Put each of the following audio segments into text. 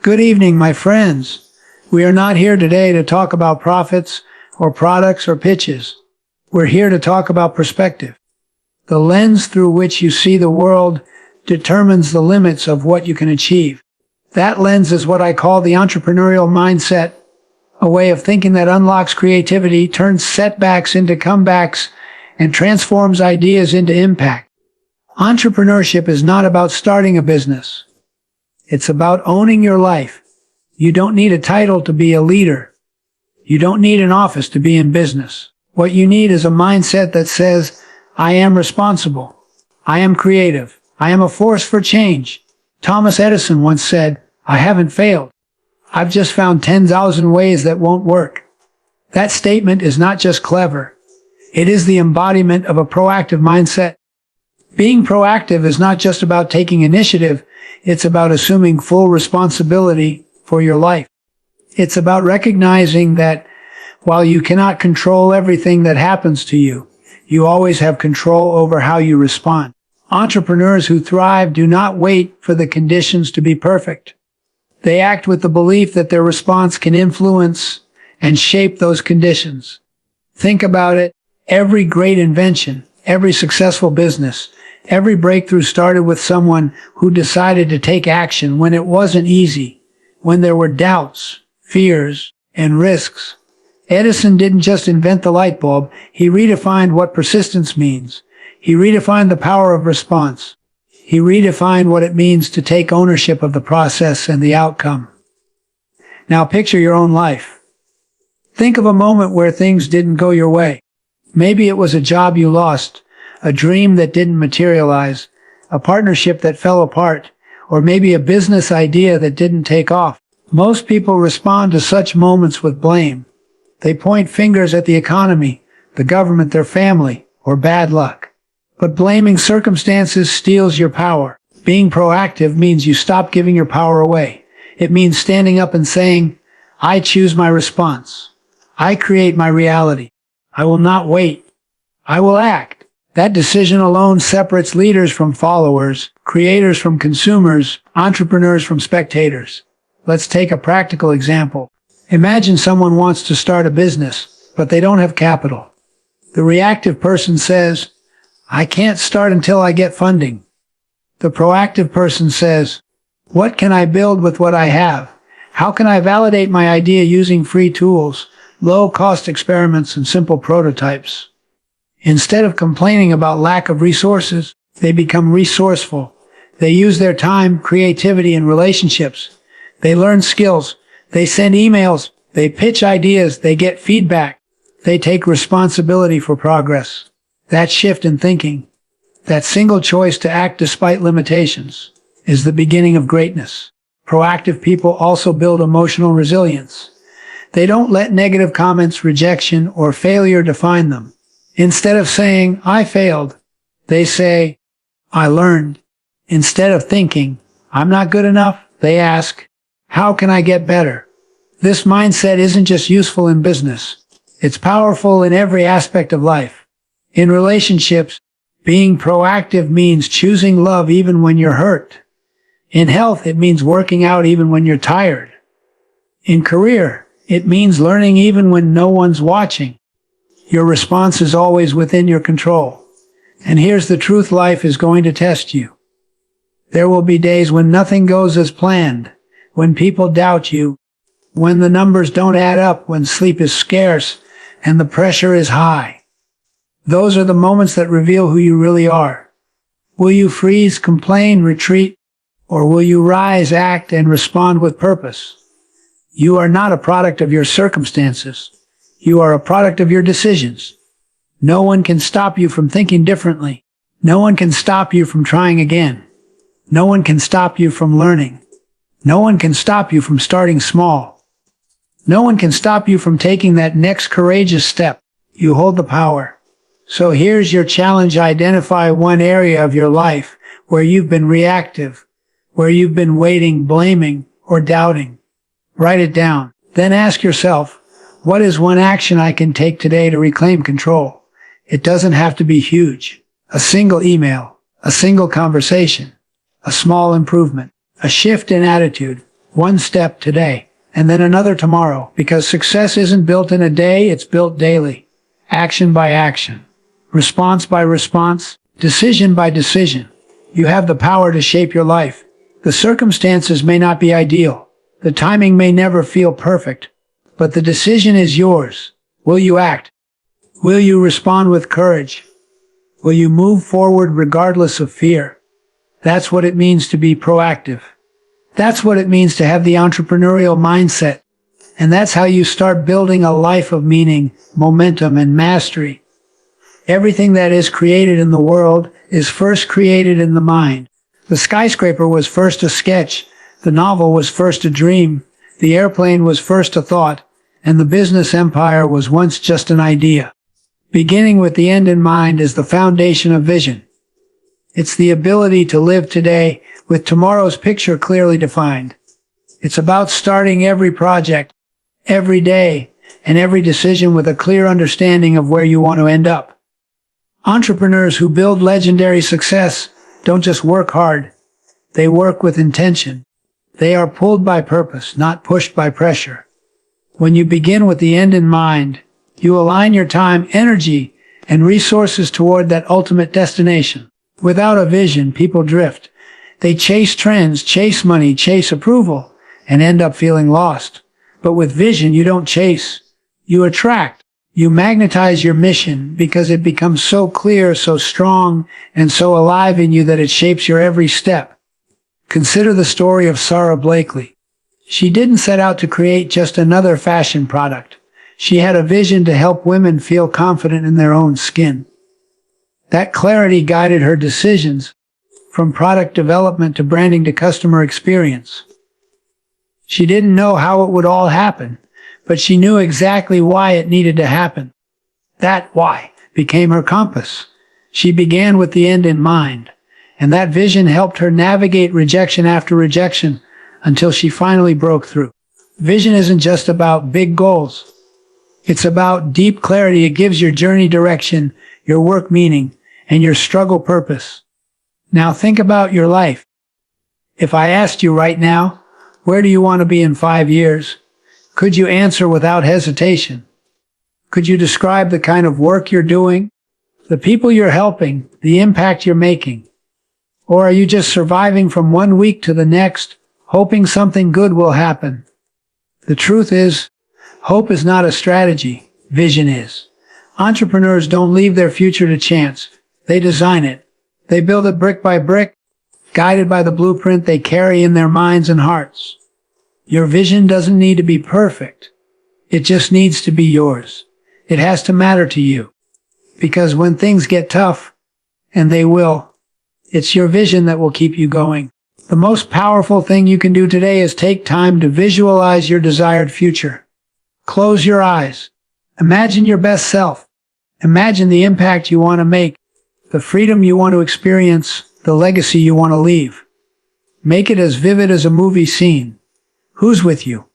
Good evening, my friends. We are not here today to talk about profits or products or pitches. We're here to talk about perspective. The lens through which you see the world determines the limits of what you can achieve. That lens is what I call the entrepreneurial mindset, a way of thinking that unlocks creativity, turns setbacks into comebacks, and transforms ideas into impact. Entrepreneurship is not about starting a business. It's about owning your life. You don't need a title to be a leader. You don't need an office to be in business. What you need is a mindset that says, I am responsible. I am creative. I am a force for change. Thomas Edison once said, I haven't failed. I've just found 10,000 ways that won't work. That statement is not just clever. It is the embodiment of a proactive mindset. Being proactive is not just about taking initiative. It's about assuming full responsibility for your life. It's about recognizing that while you cannot control everything that happens to you, you always have control over how you respond. Entrepreneurs who thrive do not wait for the conditions to be perfect. They act with the belief that their response can influence and shape those conditions. Think about it. Every great invention, every successful business, every breakthrough started with someone who decided to take action when it wasn't easy, when there were doubts, fears, and risks. Edison didn't just invent the light bulb, he redefined what persistence means. He redefined the power of response. He redefined what it means to take ownership of the process and the outcome. Now picture your own life. Think of a moment where things didn't go your way. Maybe it was a job you lost, a dream that didn't materialize, a partnership that fell apart, or maybe a business idea that didn't take off. Most people respond to such moments with blame. They point fingers at the economy, the government, their family, or bad luck. But blaming circumstances steals your power. Being proactive means you stop giving your power away. It means standing up and saying, I choose my response. I create my reality. I will not wait. I will act. That decision alone separates leaders from followers, creators from consumers, entrepreneurs from spectators. Let's take a practical example. Imagine someone wants to start a business, but they don't have capital. The reactive person says, I can't start until I get funding. The proactive person says, what can I build with what I have? How can I validate my idea using free tools, low-cost experiments, and simple prototypes? Instead of complaining about lack of resources, they become resourceful. They use their time, creativity, and relationships. They learn skills. They send emails. They pitch ideas. They get feedback. They take responsibility for progress. That shift in thinking, that single choice to act despite limitations, is the beginning of greatness. Proactive people also build emotional resilience. They don't let negative comments, rejection, or failure define them. Instead of saying, I failed, they say, I learned. Instead of thinking, I'm not good enough, they ask, how can I get better? This mindset isn't just useful in business. It's powerful in every aspect of life. In relationships, being proactive means choosing love even when you're hurt. In health, it means working out even when you're tired. In career, it means learning even when no one's watching. Your response is always within your control. And here's the truth: life is going to test you. There will be days when nothing goes as planned, when people doubt you, when the numbers don't add up, when sleep is scarce, and the pressure is high. Those are the moments that reveal who you really are. Will you freeze, complain, retreat, or will you rise, act, and respond with purpose? You are not a product of your circumstances. You are a product of your decisions. No one can stop you from thinking differently. No one can stop you from trying again. No one can stop you from learning. No one can stop you from starting small. No one can stop you from taking that next courageous step. You hold the power. So here's your challenge: identify one area of your life where you've been reactive, where you've been waiting, blaming, or doubting. Write it down. Then ask yourself, what is one action I can take today to reclaim control? It doesn't have to be huge. A single email, a single conversation, a small improvement, a shift in attitude. One step today, and then another tomorrow, because success isn't built in a day, it's built daily. Action by action. Response by response. Decision by decision. You have the power to shape your life. The circumstances may not be ideal. The timing may never feel perfect. But the decision is yours. Will you act? Will you respond with courage? Will you move forward regardless of fear? That's what it means to be proactive. That's what it means to have the entrepreneurial mindset. And that's how you start building a life of meaning, momentum, and mastery. Everything that is created in the world is first created in the mind. The skyscraper was first a sketch. The novel was first a dream. The airplane was first a thought. And the business empire was once just an idea. Beginning with the end in mind is the foundation of vision. It's the ability to live today with tomorrow's picture clearly defined. It's about starting every project, every day, and every decision with a clear understanding of where you want to end up. Entrepreneurs who build legendary success don't just work hard. They work with intention. They are pulled by purpose, not pushed by pressure. When you begin with the end in mind, you align your time, energy, and resources toward that ultimate destination. Without a vision, people drift. They chase trends, chase money, chase approval, and end up feeling lost. But with vision, you don't chase. You attract. You magnetize your mission because it becomes so clear, so strong, and so alive in you that it shapes your every step. Consider the story of Sarah Blakely. She didn't set out to create just another fashion product. She had a vision to help women feel confident in their own skin. That clarity guided her decisions, from product development to branding to customer experience. She didn't know how it would all happen, but she knew exactly why it needed to happen. That why became her compass. She began with the end in mind, and that vision helped her navigate rejection after rejection until she finally broke through. Vision isn't just about big goals. It's about deep clarity. It gives your journey direction, your work meaning, and your struggle purpose. Now think about your life. If I asked you right now, where do you want to be in 5 years? Could you answer without hesitation? Could you describe the kind of work you're doing, the people you're helping, the impact you're making? Or are you just surviving from one week to the next, hoping something good will happen? The truth is, hope is not a strategy. Vision is. Entrepreneurs don't leave their future to chance. They design it. They build it brick by brick, guided by the blueprint they carry in their minds and hearts. Your vision doesn't need to be perfect. It just needs to be yours. It has to matter to you. Because when things get tough, and they will, it's your vision that will keep you going. The most powerful thing you can do today is take time to visualize your desired future. Close your eyes. Imagine your best self. Imagine the impact you want to make, the freedom you want to experience, the legacy you want to leave. Make it as vivid as a movie scene. Who's with you?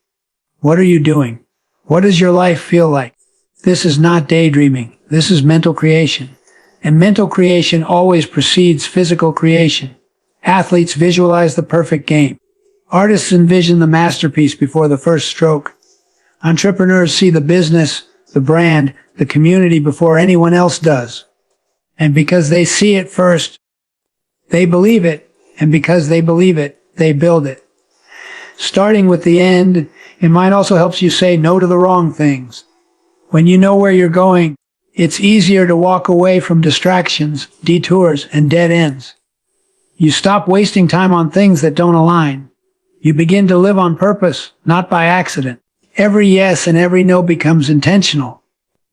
What are you doing? What does your life feel like? This is not daydreaming. This is mental creation. And mental creation always precedes physical creation. Athletes visualize the perfect game. Artists envision the masterpiece before the first stroke. Entrepreneurs see the business, the brand, the community before anyone else does. And because they see it first, they believe it. And because they believe it, they build it. Starting with the end in mind also helps you say no to the wrong things. When you know where you're going, it's easier to walk away from distractions, detours, and dead ends. You stop wasting time on things that don't align. You begin to live on purpose, not by accident. Every yes and every no becomes intentional.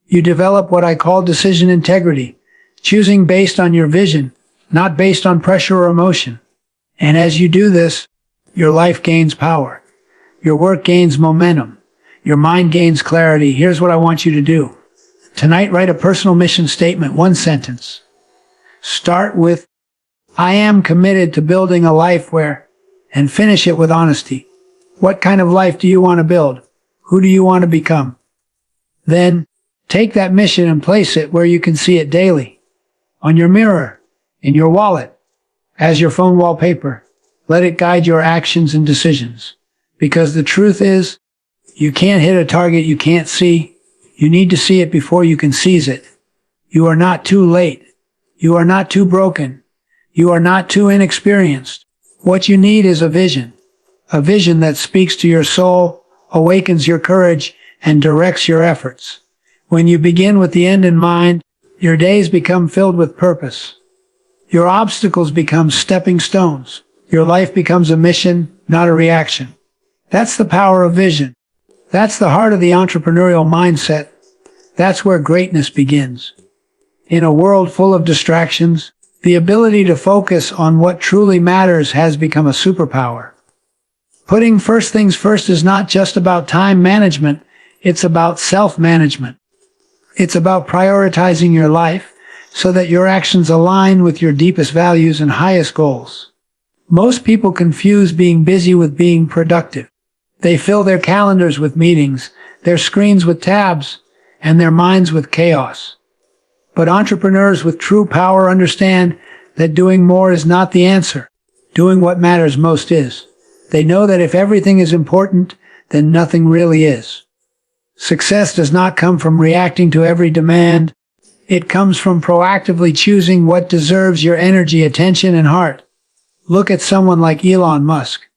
You develop what I call decision integrity, choosing based on your vision, not based on pressure or emotion. And as you do this, your life gains power. Your work gains momentum. Your mind gains clarity. Here's what I want you to do. Tonight, write a personal mission statement, one sentence. Start with, I am committed to building a life where, and finish it with honesty. What kind of life do you want to build? Who do you want to become? Then, take that mission and place it where you can see it daily. On your mirror, in your wallet, as your phone wallpaper. Let it guide your actions and decisions. Because the truth is, you can't hit a target you can't see. You need to see it before you can seize it. You are not too late. You are not too broken. You are not too inexperienced. What you need is a vision that speaks to your soul, awakens your courage, and directs your efforts. When you begin with the end in mind, your days become filled with purpose. Your obstacles become stepping stones. Your life becomes a mission, not a reaction. That's the power of vision. That's the heart of the entrepreneurial mindset. That's where greatness begins. In a world full of distractions, the ability to focus on what truly matters has become a superpower. Putting first things first is not just about time management, it's about self-management. It's about prioritizing your life so that your actions align with your deepest values and highest goals. Most people confuse being busy with being productive. They fill their calendars with meetings, their screens with tabs, and their minds with chaos. But entrepreneurs with true power understand that doing more is not the answer. Doing what matters most is. They know that if everything is important, then nothing really is. Success does not come from reacting to every demand. It comes from proactively choosing what deserves your energy, attention, and heart. Look at someone like Elon Musk.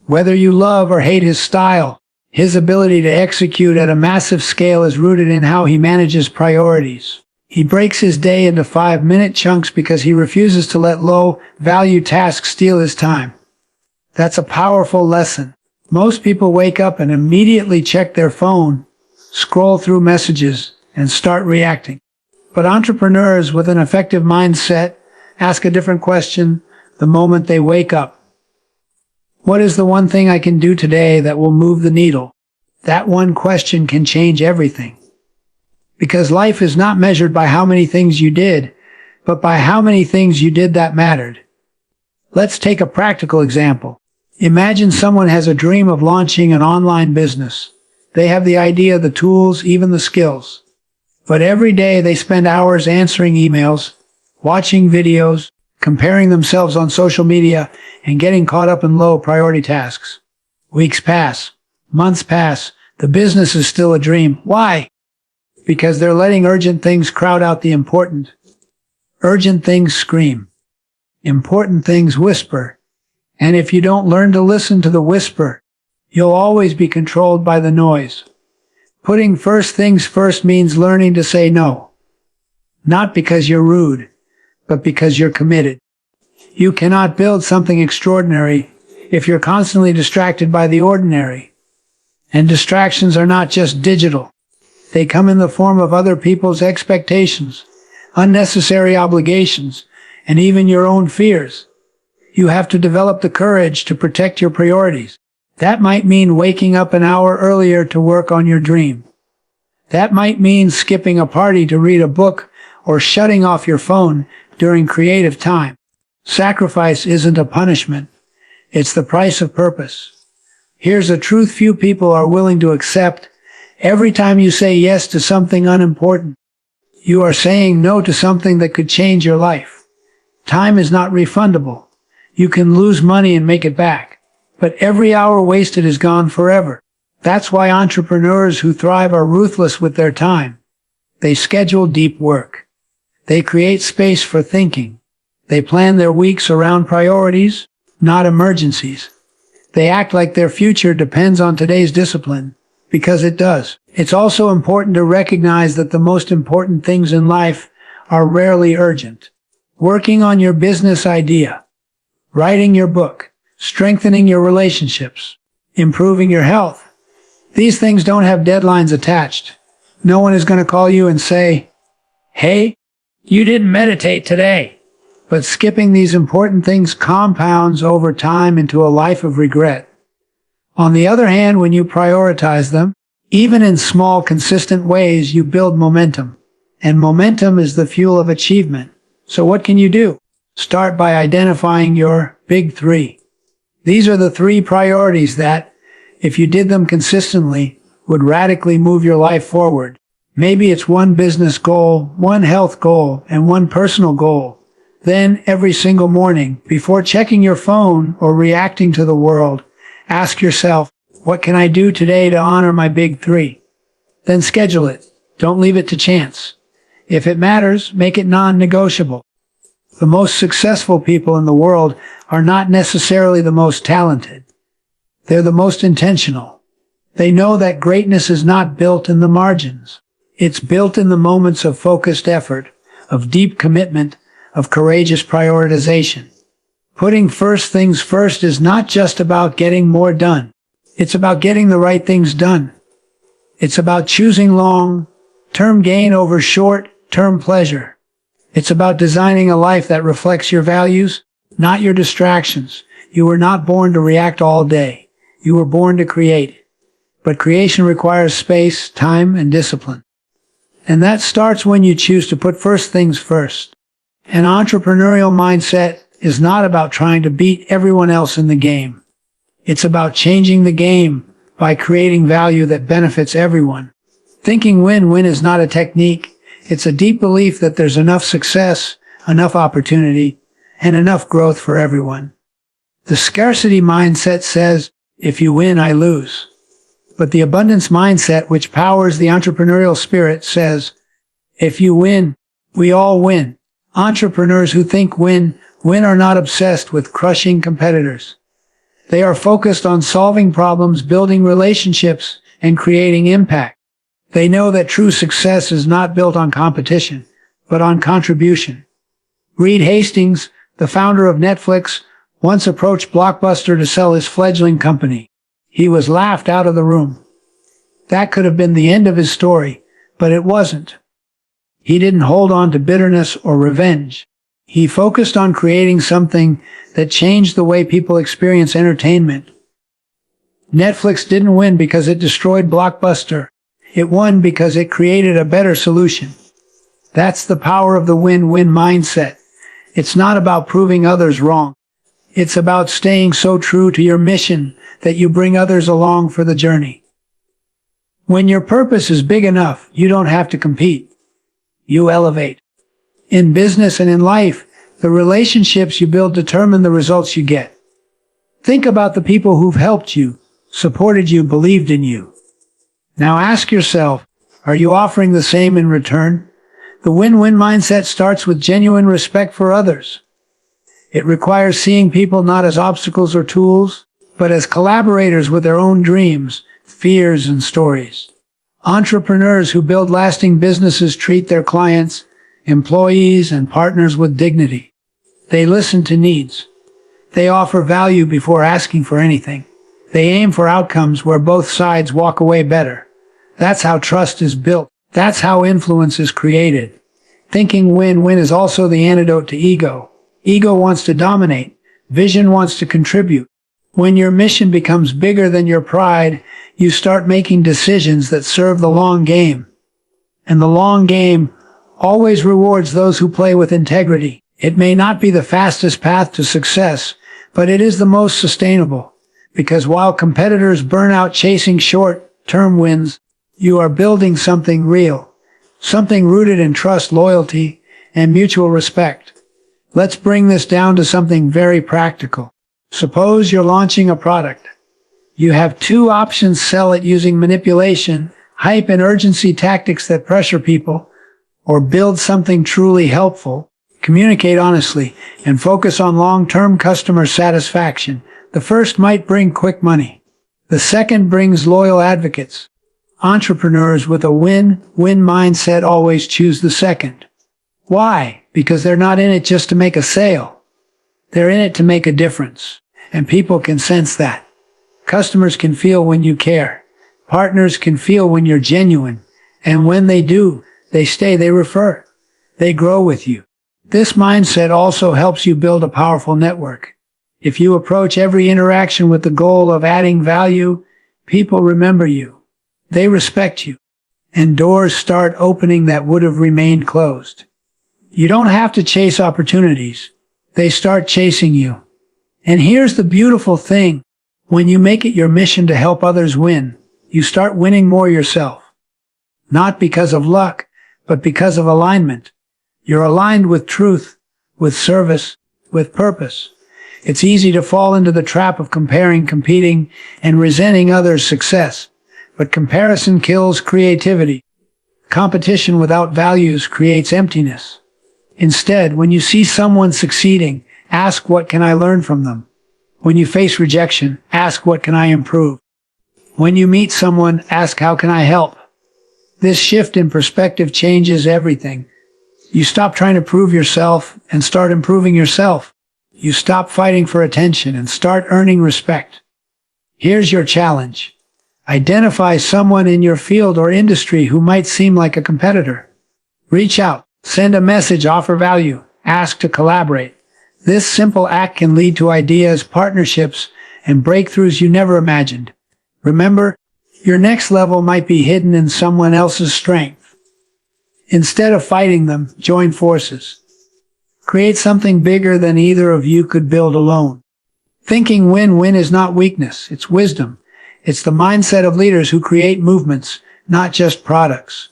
Whether you love or hate his style, his ability to execute at a massive scale is rooted in how he manages priorities. He breaks his day into 5-minute chunks because he refuses to let low-value tasks steal his time. That's a powerful lesson. Most people wake up and immediately check their phone, scroll through messages, and start reacting. But entrepreneurs with an effective mindset ask a different question the moment they wake up. What is the one thing I can do today that will move the needle? That one question can change everything. Because life is not measured by how many things you did, but by how many things you did that mattered. Let's take a practical example. Imagine someone has a dream of launching an online business. They have the idea, the tools, even the skills. But every day they spend hours answering emails, watching videos, comparing themselves on social media, and getting caught up in low-priority tasks. Weeks pass. Months pass. The business is still a dream. Why? Because they're letting urgent things crowd out the important. Urgent things scream. Important things whisper. And if you don't learn to listen to the whisper, you'll always be controlled by the noise. Putting first things first means learning to say no. Not because you're rude, but because you're committed. You cannot build something extraordinary if you're constantly distracted by the ordinary. And distractions are not just digital. They come in the form of other people's expectations, unnecessary obligations, and even your own fears. You have to develop the courage to protect your priorities. That might mean waking up an hour earlier to work on your dream. That might mean skipping a party to read a book or shutting off your phone during creative time. Sacrifice isn't a punishment. It's the price of purpose. Here's a truth few people are willing to accept. Every time you say yes to something unimportant, you are saying no to something that could change your life. Time is not refundable. You can lose money and make it back. But every hour wasted is gone forever. That's why entrepreneurs who thrive are ruthless with their time. They schedule deep work. They create space for thinking. They plan their weeks around priorities, not emergencies. They act like their future depends on today's discipline, because it does. It's also important to recognize that the most important things in life are rarely urgent. Working on your business idea, writing your book, strengthening your relationships, improving your health. These things don't have deadlines attached. No one is going to call you and say, "Hey, you didn't meditate today." But skipping these important things compounds over time into a life of regret. On the other hand, when you prioritize them, even in small, consistent ways, you build momentum. And momentum is the fuel of achievement. So what can you do? Start by identifying your big three. These are the three priorities that, if you did them consistently, would radically move your life forward. Maybe it's one business goal, one health goal, and one personal goal. Then, every single morning, before checking your phone or reacting to the world, ask yourself, What can I do today to honor my big three? Then schedule it. Don't leave it to chance. If it matters, make it non-negotiable. The most successful people in the world are not necessarily the most talented. They're the most intentional. They know that greatness is not built in the margins. It's built in the moments of focused effort, of deep commitment, of courageous prioritization. Putting first things first is not just about getting more done. It's about getting the right things done. It's about choosing long-term gain over short-term pleasure. It's about designing a life that reflects your values, not your distractions. You were not born to react all day. You were born to create. But creation requires space, time, and discipline. And that starts when you choose to put first things first. An entrepreneurial mindset is not about trying to beat everyone else in the game. It's about changing the game by creating value that benefits everyone. Thinking win-win is not a technique. It's a deep belief that there's enough success, enough opportunity, and enough growth for everyone. The scarcity mindset says, if you win, I lose. But the abundance mindset, which powers the entrepreneurial spirit, says, if you win, we all win. Entrepreneurs who think win are not obsessed with crushing competitors. They are focused on solving problems, building relationships, and creating impact. They know that true success is not built on competition, but on contribution. Reed Hastings, the founder of Netflix, once approached Blockbuster to sell his fledgling company. He was laughed out of the room. That could have been the end of his story, but it wasn't. He didn't hold on to bitterness or revenge. He focused on creating something that changed the way people experience entertainment. Netflix didn't win because it destroyed Blockbuster. It won because it created a better solution. That's the power of the win-win mindset. It's not about proving others wrong. It's about staying so true to your mission that you bring others along for the journey. When your purpose is big enough, you don't have to compete. You elevate. In business and in life, the relationships you build determine the results you get. Think about the people who've helped you, supported you, believed in you. Now ask yourself, are you offering the same in return? The win-win mindset starts with genuine respect for others. It requires seeing people not as obstacles or tools, but as collaborators with their own dreams, fears, and stories. Entrepreneurs who build lasting businesses treat their clients, employees, and partners with dignity. They listen to needs. They offer value before asking for anything. They aim for outcomes where both sides walk away better. That's how trust is built. That's how influence is created. Thinking win-win is also the antidote to ego. Ego wants to dominate. Vision wants to contribute. When your mission becomes bigger than your pride, you start making decisions that serve the long game. And the long game always rewards those who play with integrity. It may not be the fastest path to success, but it is the most sustainable. Because while competitors burn out chasing short-term wins, you are building something real. Something rooted in trust, loyalty, and mutual respect. Let's bring this down to something very practical. Suppose you're launching a product. You have two options: sell it using manipulation, hype, and urgency tactics that pressure people, or build something truly helpful, communicate honestly, and focus on long-term customer satisfaction. The first might bring quick money. The second brings loyal advocates. Entrepreneurs with a win-win mindset always choose the second. Why? Because they're not in it just to make a sale. They're in it to make a difference. And people can sense that. Customers can feel when you care. Partners can feel when you're genuine. And when they do, they stay, they refer. They grow with you. This mindset also helps you build a powerful network. If you approach every interaction with the goal of adding value, people remember you. They respect you. And doors start opening that would have remained closed. You don't have to chase opportunities. They start chasing you. And here's the beautiful thing. When you make it your mission to help others win, you start winning more yourself. Not because of luck, but because of alignment. You're aligned with truth, with service, with purpose. It's easy to fall into the trap of comparing, competing, and resenting others' success. But comparison kills creativity. Competition without values creates emptiness. Instead, when you see someone succeeding, ask, what can I learn from them? When you face rejection, ask, what can I improve? When you meet someone, ask, how can I help? This shift in perspective changes everything. You stop trying to prove yourself and start improving yourself. You stop fighting for attention and start earning respect. Here's your challenge. Identify someone in your field or industry who might seem like a competitor. Reach out, send a message, offer value, ask to collaborate. This simple act can lead to ideas, partnerships, and breakthroughs you never imagined. Remember, your next level might be hidden in someone else's strength. Instead of fighting them, join forces. Create something bigger than either of you could build alone. Thinking win-win is not weakness, it's wisdom. It's the mindset of leaders who create movements, not just products.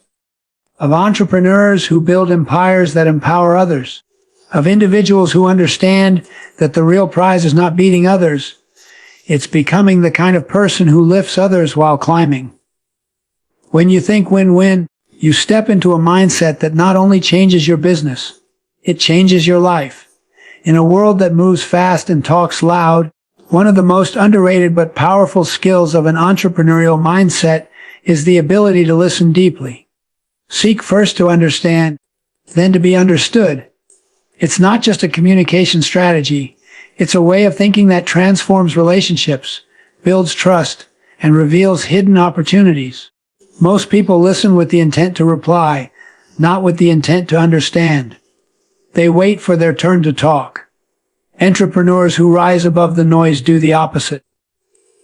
Of entrepreneurs who build empires that empower others. Of individuals who understand that the real prize is not beating others. It's becoming the kind of person who lifts others while climbing. When you think win-win, you step into a mindset that not only changes your business, it changes your life. In a world that moves fast and talks loud, one of the most underrated but powerful skills of an entrepreneurial mindset is the ability to listen deeply. Seek first to understand, then to be understood. It's not just a communication strategy. It's a way of thinking that transforms relationships, builds trust, and reveals hidden opportunities. Most people listen with the intent to reply, not with the intent to understand. They wait for their turn to talk. Entrepreneurs who rise above the noise do the opposite.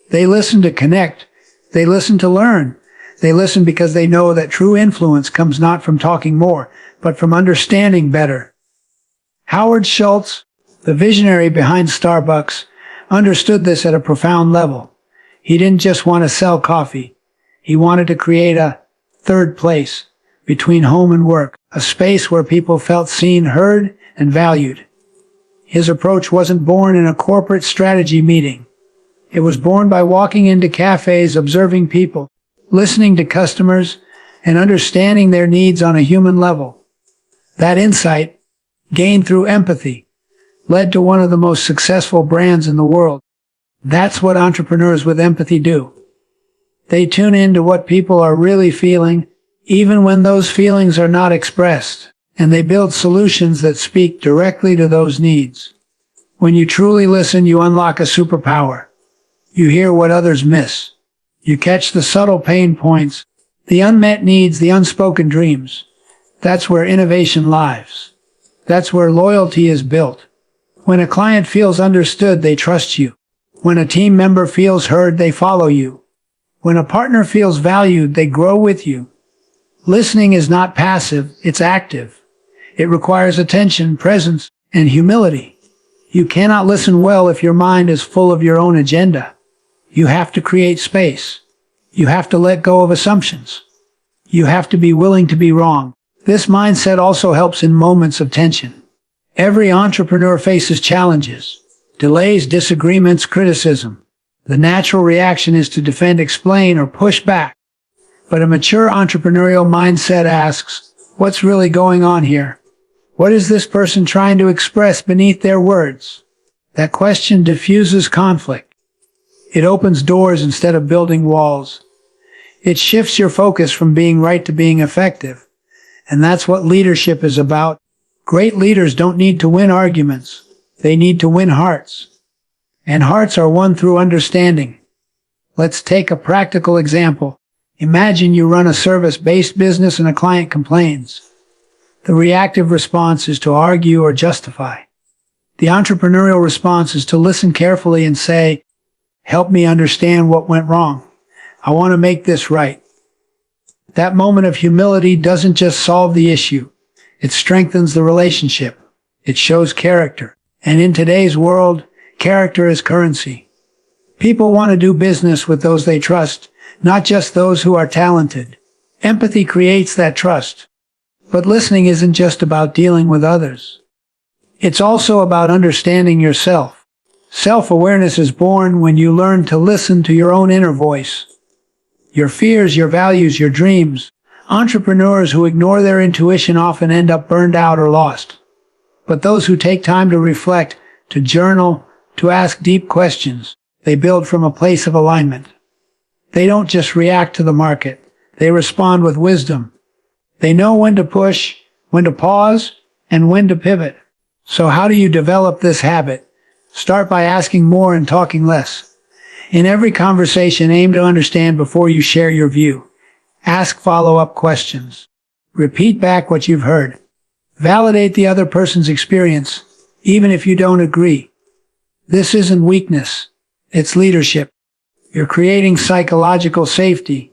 They listen to connect. They listen to learn. They listen because they know that true influence comes not from talking more, but from understanding better. Howard Schultz, the visionary behind Starbucks, understood this at a profound level. He didn't just want to sell coffee. He wanted to create a third place between home and work, a space where people felt seen, heard, and valued. His approach wasn't born in a corporate strategy meeting. It was born by walking into cafes, observing people, listening to customers, and understanding their needs on a human level. That insight, gained through empathy, led to one of the most successful brands in the world. That's what entrepreneurs with empathy do. They tune into what people are really feeling, even when those feelings are not expressed. And they build solutions that speak directly to those needs. When you truly listen, you unlock a superpower. You hear what others miss. You catch the subtle pain points, the unmet needs, the unspoken dreams. That's where innovation lives. That's where loyalty is built. When a client feels understood, they trust you. When a team member feels heard, they follow you. When a partner feels valued, they grow with you. Listening is not passive, it's active. It requires attention, presence, and humility. You cannot listen well if your mind is full of your own agenda. You have to create space. You have to let go of assumptions. You have to be willing to be wrong. This mindset also helps in moments of tension. Every entrepreneur faces challenges, delays, disagreements, criticism. The natural reaction is to defend, explain, or push back. But a mature entrepreneurial mindset asks, what's really going on here? What is this person trying to express beneath their words? That question diffuses conflict. It opens doors instead of building walls. It shifts your focus from being right to being effective. And that's what leadership is about. Great leaders don't need to win arguments. They need to win hearts. And hearts are won through understanding. Let's take a practical example. Imagine you run a service-based business and a client complains. The reactive response is to argue or justify. The entrepreneurial response is to listen carefully and say, help me understand what went wrong. I want to make this right. That moment of humility doesn't just solve the issue. It strengthens the relationship. It shows character. And in today's world, character is currency. People want to do business with those they trust, not just those who are talented. Empathy creates that trust. But listening isn't just about dealing with others. It's also about understanding yourself. Self-awareness is born when you learn to listen to your own inner voice. Your fears, your values, your dreams. Entrepreneurs who ignore their intuition often end up burned out or lost. But those who take time to reflect, to journal, to ask deep questions, they build from a place of alignment. They don't just react to the market. They respond with wisdom. They know when to push, when to pause, and when to pivot. So how do you develop this habit? Start by asking more and talking less. In every conversation, aim to understand before you share your view. Ask follow-up questions. Repeat back what you've heard. Validate the other person's experience, even if you don't agree. This isn't weakness. It's leadership. You're creating psychological safety.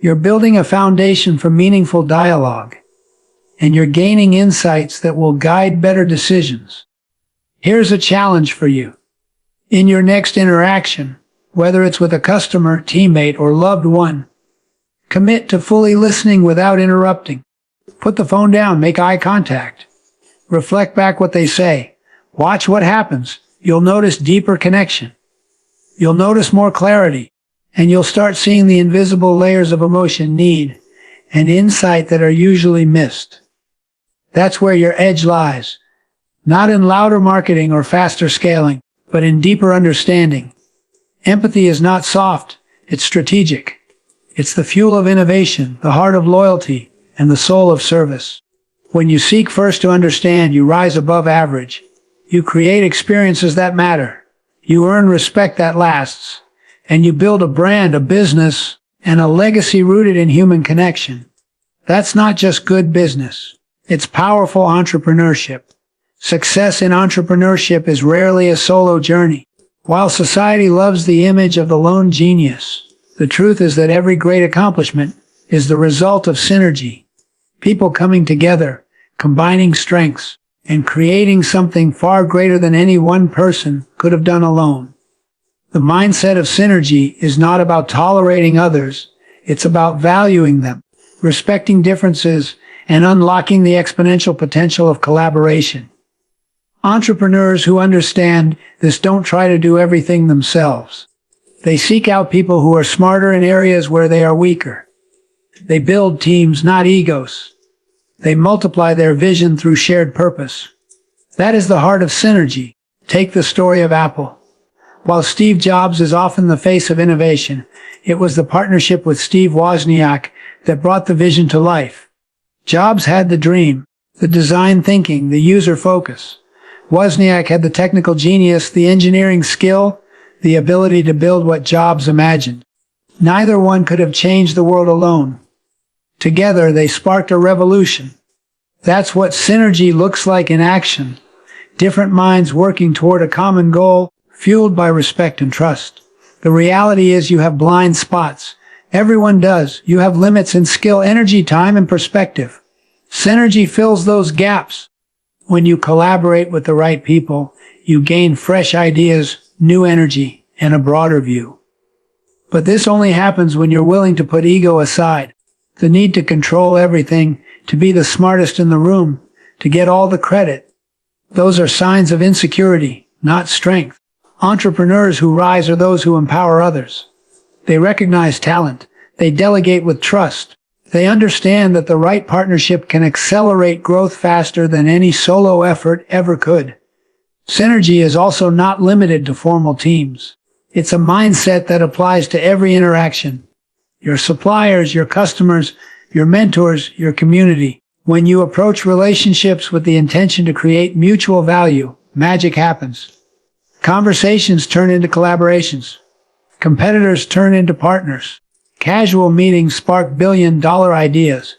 You're building a foundation for meaningful dialogue. And you're gaining insights that will guide better decisions. Here's a challenge for you. In your next interaction, whether it's with a customer, teammate, or loved one, commit to fully listening without interrupting. Put the phone down, make eye contact. Reflect back what they say. Watch what happens. You'll notice deeper connection. You'll notice more clarity. And you'll start seeing the invisible layers of emotion, need, and insight that are usually missed. That's where your edge lies. Not in louder marketing or faster scaling, but in deeper understanding. Empathy is not soft, it's strategic. It's the fuel of innovation, the heart of loyalty, and the soul of service. When you seek first to understand, you rise above average. You create experiences that matter. You earn respect that lasts. And you build a brand, a business, and a legacy rooted in human connection. That's not just good business. It's powerful entrepreneurship. Success in entrepreneurship is rarely a solo journey. While society loves the image of the lone genius, the truth is that every great accomplishment is the result of synergy. People coming together, combining strengths, and creating something far greater than any one person could have done alone. The mindset of synergy is not about tolerating others. It's about valuing them, respecting differences, and unlocking the exponential potential of collaboration. Entrepreneurs who understand this don't try to do everything themselves. They seek out people who are smarter in areas where they are weaker. They build teams, not egos. They multiply their vision through shared purpose. That is the heart of synergy. Take the story of Apple. While Steve Jobs is often the face of innovation, it was the partnership with Steve Wozniak that brought the vision to life. Jobs had the dream, the design thinking, the user focus. Wozniak had the technical genius, the engineering skill, the ability to build what Jobs imagined. Neither one could have changed the world alone. Together, they sparked a revolution. That's what synergy looks like in action. Different minds working toward a common goal, fueled by respect and trust. The reality is you have blind spots. Everyone does. You have limits in skill, energy, time, and perspective. Synergy fills those gaps. When you collaborate with the right people, you gain fresh ideas, new energy, and a broader view. But this only happens when you're willing to put ego aside. The need to control everything, to be the smartest in the room, to get all the credit. Those are signs of insecurity, not strength. Entrepreneurs who rise are those who empower others. They recognize talent. They delegate with trust. They understand that the right partnership can accelerate growth faster than any solo effort ever could. Synergy is also not limited to formal teams. It's a mindset that applies to every interaction. Your suppliers, your customers, your mentors, your community. When you approach relationships with the intention to create mutual value, magic happens. Conversations turn into collaborations. Competitors turn into partners. Casual meetings spark billion-dollar ideas.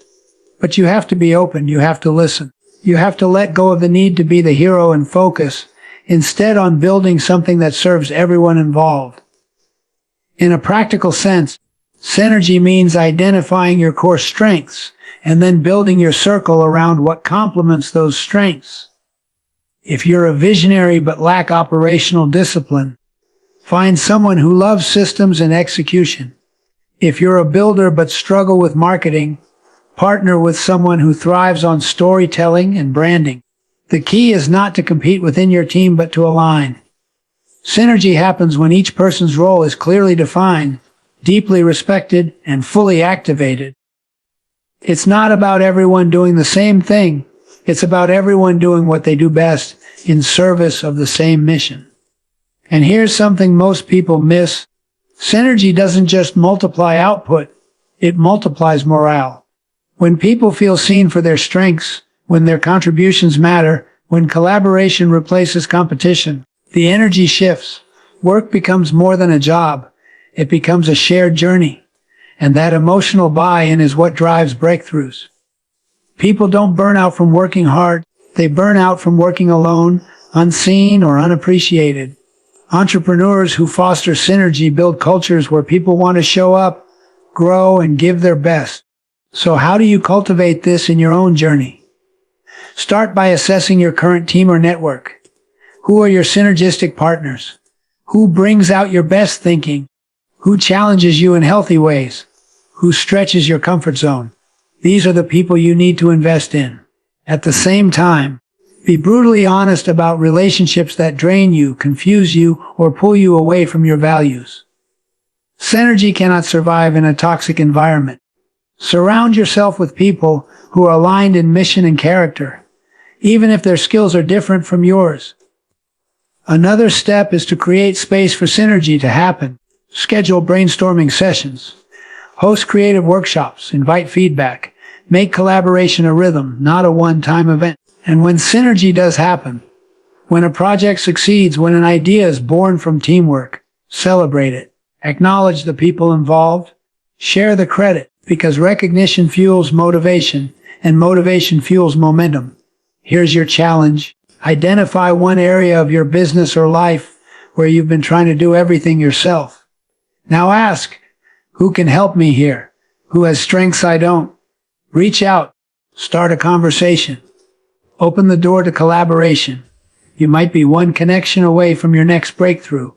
But you have to be open. You have to listen. You have to let go of the need to be the hero and focus instead on building something that serves everyone involved. In a practical sense, synergy means identifying your core strengths and then building your circle around what complements those strengths. If you're a visionary but lack operational discipline, find someone who loves systems and execution. If you're a builder but struggle with marketing, partner with someone who thrives on storytelling and branding. The key is not to compete within your team but to align. Synergy happens when each person's role is clearly defined, deeply respected, and fully activated. It's not about everyone doing the same thing. It's about everyone doing what they do best in service of the same mission. And here's something most people miss. Synergy doesn't just multiply output, it multiplies morale. When people feel seen for their strengths, when their contributions matter, when collaboration replaces competition, the energy shifts. Work becomes more than a job. It becomes a shared journey. And that emotional buy-in is what drives breakthroughs. People don't burn out from working hard. They burn out from working alone, unseen or unappreciated. Entrepreneurs who foster synergy build cultures where people want to show up, grow, and give their best. So how do you cultivate this in your own journey? Start by assessing your current team or network. Who are your synergistic partners? Who brings out your best thinking? Who challenges you in healthy ways? Who stretches your comfort zone? These are the people you need to invest in. At the same time, be brutally honest about relationships that drain you, confuse you, or pull you away from your values. Synergy cannot survive in a toxic environment. Surround yourself with people who are aligned in mission and character, even if their skills are different from yours. Another step is to create space for synergy to happen. Schedule brainstorming sessions. Host creative workshops. Invite feedback. Make collaboration a rhythm, not a one-time event. And when synergy does happen, when a project succeeds, when an idea is born from teamwork, celebrate it. Acknowledge the people involved. Share the credit, because recognition fuels motivation, and motivation fuels momentum. Here's your challenge. Identify one area of your business or life where you've been trying to do everything yourself. Now ask, who can help me here? Who has strengths I don't? Reach out. Start a conversation. Open the door to collaboration. You might be one connection away from your next breakthrough.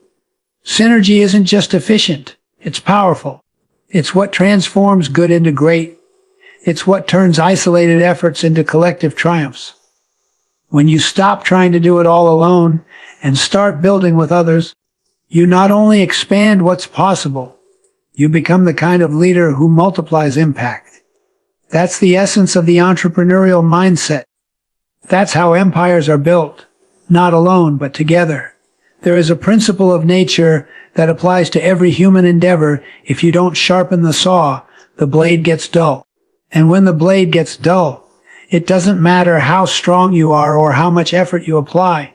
Synergy isn't just efficient. It's powerful. It's what transforms good into great. It's what turns isolated efforts into collective triumphs. When you stop trying to do it all alone and start building with others, you not only expand what's possible, you become the kind of leader who multiplies impact. That's the essence of the entrepreneurial mindset. That's how empires are built, not alone, but together. There is a principle of nature that applies to every human endeavor. If you don't sharpen the saw, the blade gets dull. And when the blade gets dull, it doesn't matter how strong you are or how much effort you apply.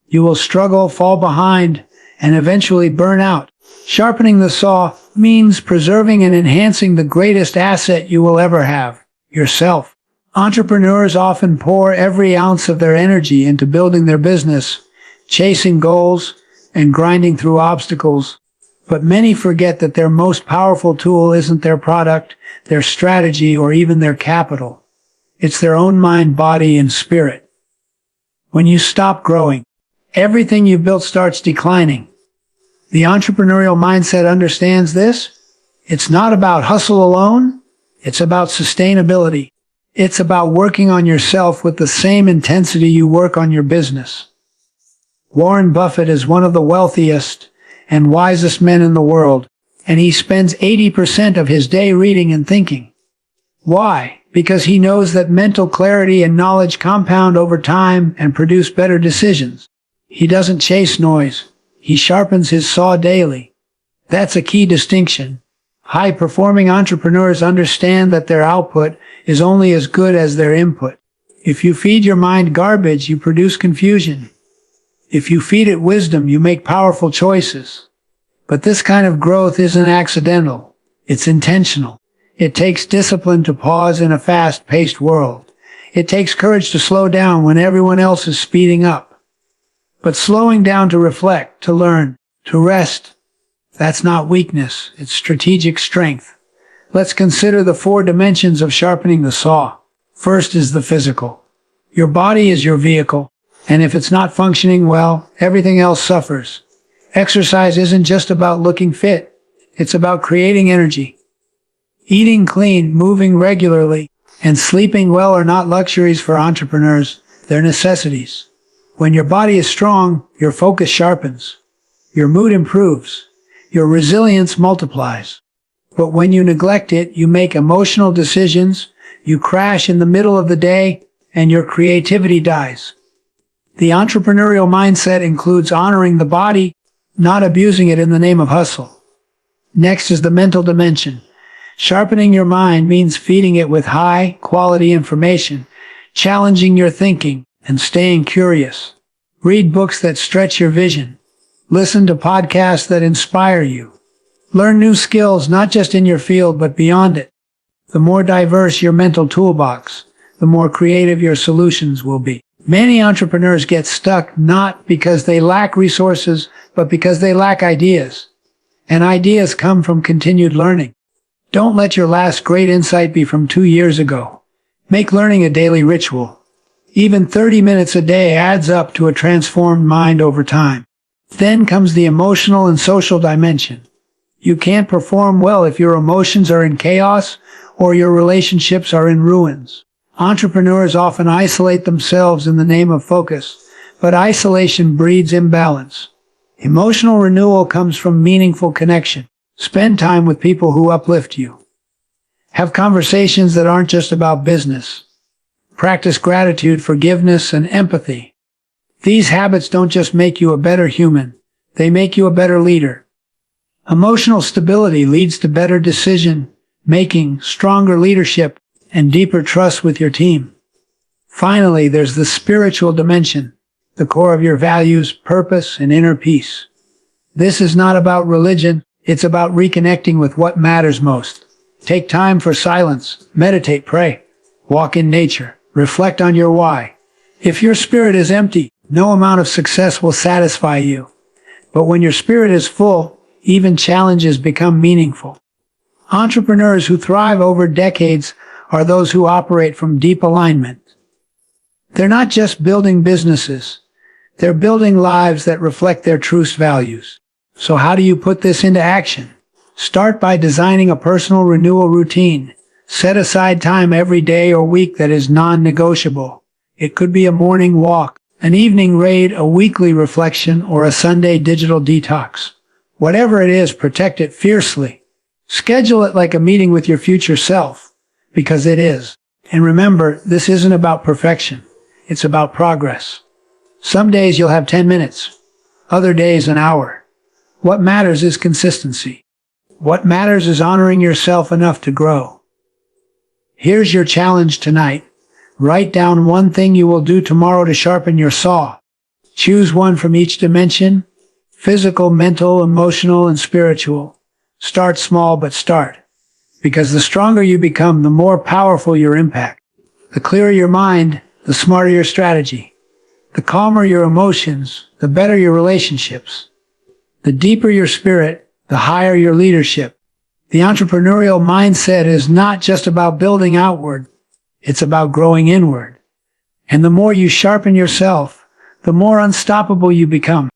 You will struggle, fall behind, and eventually burn out. Sharpening the saw means preserving and enhancing the greatest asset you will ever have, yourself. Entrepreneurs often pour every ounce of their energy into building their business, chasing goals, and grinding through obstacles. But many forget that their most powerful tool isn't their product, their strategy, or even their capital. It's their own mind, body, and spirit. When you stop growing, everything you've built starts declining. The entrepreneurial mindset understands this. It's not about hustle alone. It's about sustainability. It's about working on yourself with the same intensity you work on your business. Warren Buffett is one of the wealthiest and wisest men in the world, and he spends 80% of his day reading and thinking. Why? Because he knows that mental clarity and knowledge compound over time and produce better decisions. He doesn't chase noise. He sharpens his saw daily. That's a key distinction. High-performing entrepreneurs understand that their output is only as good as their input. If you feed your mind garbage, you produce confusion. If you feed it wisdom, you make powerful choices. But this kind of growth isn't accidental. It's intentional. It takes discipline to pause in a fast-paced world. It takes courage to slow down when everyone else is speeding up. But slowing down to reflect, to learn, to rest, that's not weakness. It's strategic strength. Let's consider the 4 dimensions of sharpening the saw. First is the physical. Your body is your vehicle, and if it's not functioning well, everything else suffers. Exercise isn't just about looking fit. It's about creating energy. Eating clean, moving regularly, and sleeping well are not luxuries for entrepreneurs. They're necessities. When your body is strong, your focus sharpens. Your mood improves. Your resilience multiplies. But when you neglect it, you make emotional decisions, you crash in the middle of the day, and your creativity dies. The entrepreneurial mindset includes honoring the body, not abusing it in the name of hustle. Next is the mental dimension. Sharpening your mind means feeding it with high-quality information, challenging your thinking, and staying curious. Read books that stretch your vision. Listen to podcasts that inspire you. Learn new skills not just in your field but beyond it. The more diverse your mental toolbox, the more creative your solutions will be. Many entrepreneurs get stuck not because they lack resources, but because they lack ideas. And ideas come from continued learning. Don't let your last great insight be from 2 years ago. Make learning a daily ritual. Even 30 minutes a day adds up to a transformed mind over time. Then comes the emotional and social dimension. You can't perform well if your emotions are in chaos or your relationships are in ruins. Entrepreneurs often isolate themselves in the name of focus, but isolation breeds imbalance. Emotional renewal comes from meaningful connection. Spend time with people who uplift you. Have conversations that aren't just about business. Practice gratitude, forgiveness, and empathy. These habits don't just make you a better human, they make you a better leader. Emotional stability leads to better decision making, stronger leadership, and deeper trust with your team. Finally, there's the spiritual dimension, the core of your values, purpose, and inner peace. This is not about religion, it's about reconnecting with what matters most. Take time for silence, meditate, pray, walk in nature, reflect on your why. If your spirit is empty, no amount of success will satisfy you. But when your spirit is full, even challenges become meaningful. Entrepreneurs who thrive over decades are those who operate from deep alignment. They're not just building businesses. They're building lives that reflect their truest values. So how do you put this into action? Start by designing a personal renewal routine. Set aside time every day or week that is non-negotiable. It could be a morning walk, an evening raid, a weekly reflection, or a Sunday digital detox. Whatever it is, protect it fiercely. Schedule it like a meeting with your future self, because it is. And remember, this isn't about perfection. It's about progress. Some days you'll have 10 minutes, other days an hour. What matters is consistency. What matters is honoring yourself enough to grow. Here's your challenge tonight. Write down one thing you will do tomorrow to sharpen your saw. Choose one from each dimension: physical, mental, emotional, and spiritual. Start small, but start. Because the stronger you become, the more powerful your impact. The clearer your mind, the smarter your strategy. The calmer your emotions, the better your relationships. The deeper your spirit, the higher your leadership. The entrepreneurial mindset is not just about building outward. It's about growing inward. And the more you sharpen yourself, the more unstoppable you become.